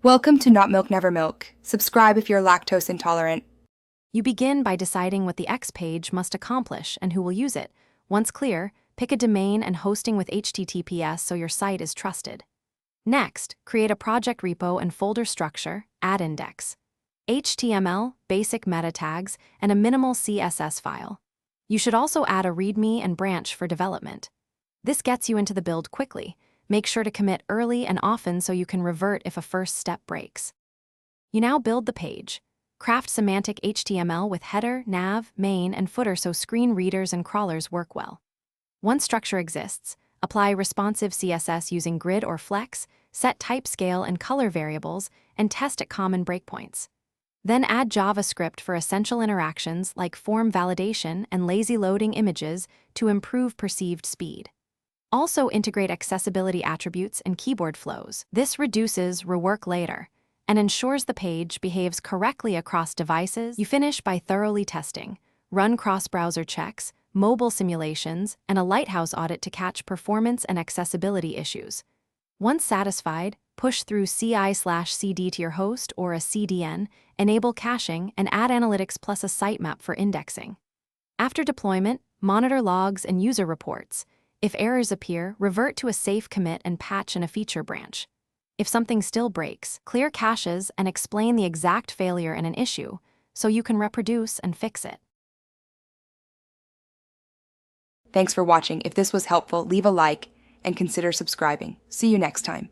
Welcome to Not Milk Never Milk. Subscribe if you're lactose intolerant. You begin by deciding what the X page must accomplish and who will use it. Once clear, pick a domain and hosting with HTTPS so your site is trusted. Next, create a project repo and folder structure, add index, HTML, basic meta tags, and a minimal CSS file. You should also add a README and branch for development. This gets you into the build quickly. Make sure to commit early and often so you can revert if a first step breaks. You now build the page. Craft semantic HTML with header, nav, main, and footer so screen readers and crawlers work well. Once structure exists, apply responsive CSS using grid or flex, set type scale and color variables, and test at common breakpoints. Then add JavaScript for essential interactions like form validation and lazy loading images to improve perceived speed. Also integrate accessibility attributes and keyboard flows. This reduces rework later and ensures the page behaves correctly across devices. You finish by thoroughly testing, run cross-browser checks, mobile simulations, and a lighthouse audit to catch performance and accessibility issues. Once satisfied, push through CI/CD to your host or a CDN, enable caching, and add analytics plus a sitemap for indexing. After deployment, monitor logs and user reports. If errors appear, revert to a safe commit and patch in a feature branch. If something still breaks, clear caches and explain the exact failure in an issue so you can reproduce and fix it. Thanks for watching. If this was helpful, leave a like and consider subscribing. See you next time.